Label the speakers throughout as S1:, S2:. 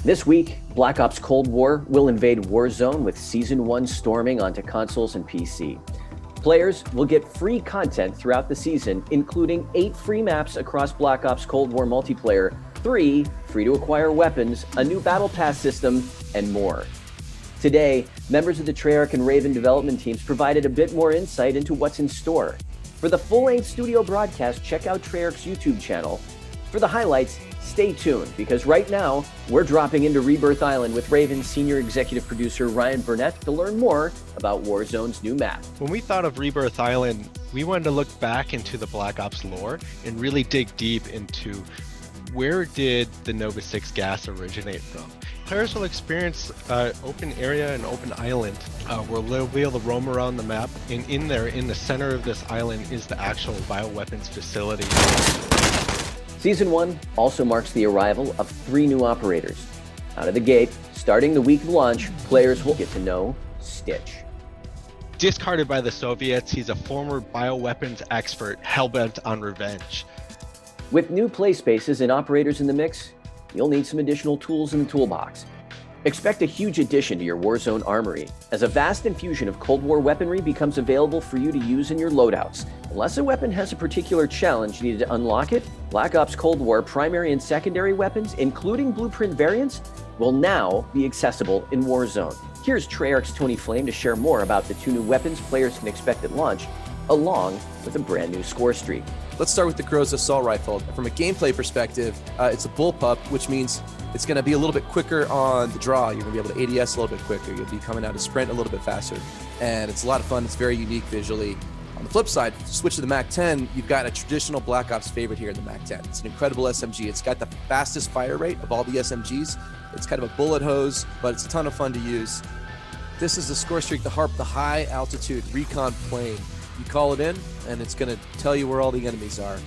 S1: This week, Black Ops Cold War will invade Warzone with Season 1 storming onto consoles and PC. Players will get free content throughout the season, including 8 free maps across Black Ops Cold War multiplayer, 3 free-to-acquire weapons, a new battle pass system, and more. Today, members of the Treyarch and Raven development teams provided a bit more insight into what's in store. For the full-length studio broadcast, check out Treyarch's YouTube channel. For the highlights, stay tuned, because right now, we're dropping into Rebirth Island with Raven's senior executive producer Ryan Burnett to learn more about Warzone's new map.
S2: When we thought of Rebirth Island, we wanted to look back into the Black Ops lore and really dig deep into where did the Nova 6 gas originate from. Players will experience open area and open island where they'll be able to roam around the map, and in there, in the center of this island, is the actual bioweapons facility.
S1: Season 1 also marks the arrival of 3 new operators. Out of the gate, starting the week of launch, players will get to know Stitch.
S2: Discarded by the Soviets, he's a former bioweapons expert hellbent on revenge.
S1: With new play spaces and operators in the mix, you'll need some additional tools in the toolbox. Expect a huge addition to your Warzone armory, as a vast infusion of Cold War weaponry becomes available for you to use in your loadouts. Unless a weapon has a particular challenge needed to unlock it, Black Ops Cold War primary and secondary weapons, including blueprint variants, will now be accessible in Warzone. Here's Treyarch's Tony Flame to share more about the 2 new weapons players can expect at launch, along with a brand new score streak.
S3: Let's start with the Groza Assault Rifle. From a gameplay perspective, it's a bullpup, which means it's going to be a little bit quicker on the draw. You're going to be able to ADS a little bit quicker. You'll be coming out to sprint a little bit faster. And it's a lot of fun. It's very unique visually. On the flip side, switch to the MAC-10, you've got a traditional Black Ops favorite here in the MAC-10. It's an incredible SMG. It's got the fastest fire rate of all the SMGs. It's kind of a bullet hose, but it's a ton of fun to use. This is the score streak, the HARP, the high altitude recon plane. You call it in, and it's going to tell you where all the enemies are.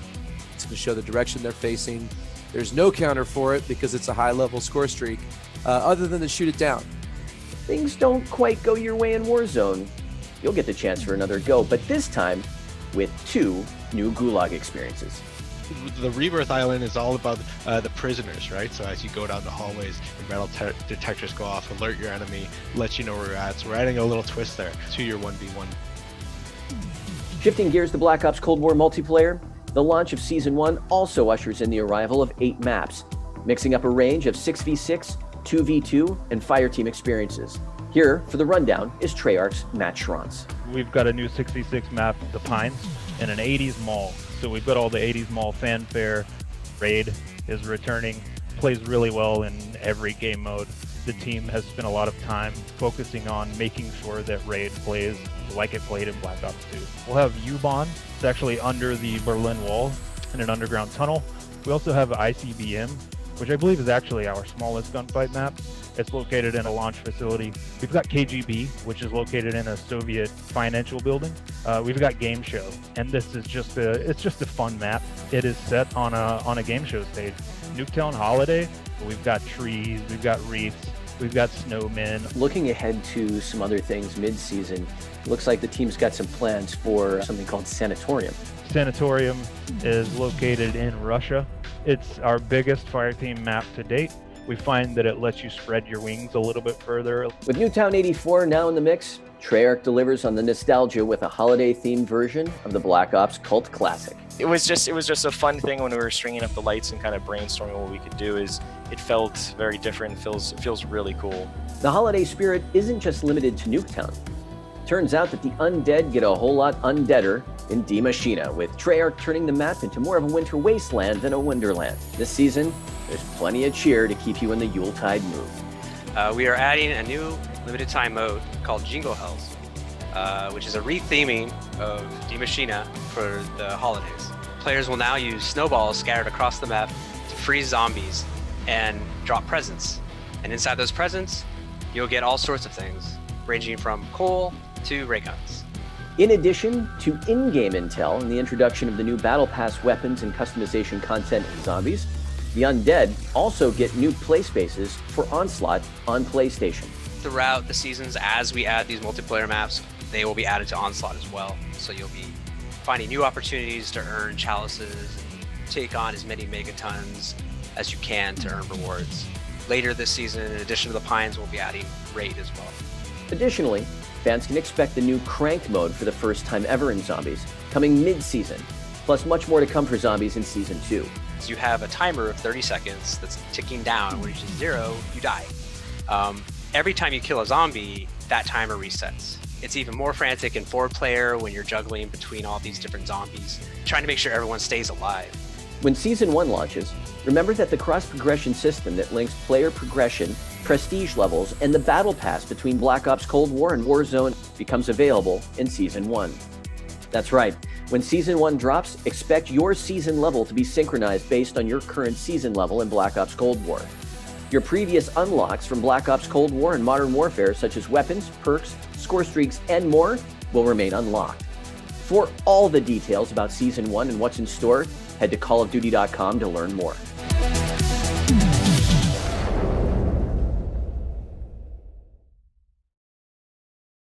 S3: It's going to show the direction they're facing. There's no counter for it because it's a high-level score streak, other than to shoot it down.
S1: Things don't quite go your way in Warzone, you'll get the chance for another go, but this time with 2 new Gulag experiences.
S2: The Rebirth Island is all about the prisoners, right? So as you go down the hallways, your metal detectors go off, alert your enemy, let you know where you're at. So we're adding a little twist there to your 1v1.
S1: Shifting gears to Black Ops Cold War multiplayer, the launch of Season 1 also ushers in the arrival of 8 maps, mixing up a range of 6v6, 2v2, and Fireteam experiences. Here, for the rundown, is Treyarch's Matt Schrantz.
S4: We've got a new 6v6 map, The Pines, and an 80s mall. So we've got all the 80s mall fanfare. Raid is returning, plays really well in every game mode. The team has spent a lot of time focusing on making sure that Raid plays like it played in Black Ops 2. We'll have U-Bahn. It's actually under the Berlin Wall in an underground tunnel. We also have ICBM, which I believe is actually our smallest gunfight map. It's located in a launch facility. We've got KGB, which is located in a Soviet financial building. We've got Game Show, and this is just a fun map. It is set on a game show stage. Nuketown Holiday. We've got trees, we've got wreaths, we've got snowmen.
S1: Looking ahead to some other things mid-season, looks like the team's got some plans for something called Sanatorium.
S4: Sanatorium is located in Russia. It's our biggest Fireteam map to date. We find that it lets you spread your wings a little bit further.
S1: With Newtown 84 now in the mix, Treyarch delivers on the nostalgia with a holiday-themed version of the Black Ops cult classic.
S5: It was just a fun thing when we were stringing up the lights and kind of brainstorming what we could do. It felt very different. It feels really cool.
S1: The holiday spirit isn't just limited to Nuketown. Turns out that the undead get a whole lot undeader in Die Maschine, with Treyarch turning the map into more of a winter wasteland than a wonderland. This season, there's plenty of cheer to keep you in the Yuletide mood.
S6: We are adding a new limited time mode called Jingle Hells, which is a retheming of Die Maschine for the holidays. Players will now use snowballs scattered across the map to freeze zombies and drop presents. And inside those presents, you'll get all sorts of things, ranging from coal to ray guns.
S1: In addition to in-game intel and the introduction of the new Battle Pass weapons and customization content in zombies, the undead also get new play spaces for Onslaught on PlayStation.
S6: Throughout the seasons, as we add these multiplayer maps, they will be added to Onslaught as well. So you'll be finding new opportunities to earn chalices and take on as many megatons as you can to earn rewards. later this season, in addition to the Pines, we'll be adding Raid as well.
S1: Additionally, fans can expect the new Cranked mode for the first time ever in Zombies, coming mid-season, plus much more to come for Zombies in Season 2.
S6: So you have a timer of 30 seconds that's ticking down. When it reaches 0, you die. Every time you kill a zombie, that timer resets. It's even more frantic in 4-player when you're juggling between all these different zombies, trying to make sure everyone stays alive.
S1: When Season 1 launches, remember that the cross-progression system that links player progression, prestige levels, and the battle pass between Black Ops Cold War and Warzone becomes available in Season 1. That's right, when Season 1 drops, expect your season level to be synchronized based on your current season level in Black Ops Cold War. Your previous unlocks from Black Ops Cold War and Modern Warfare, such as weapons, perks, score streaks, and more, will remain unlocked. For all the details about Season 1 and what's in store, head to callofduty.com to learn more.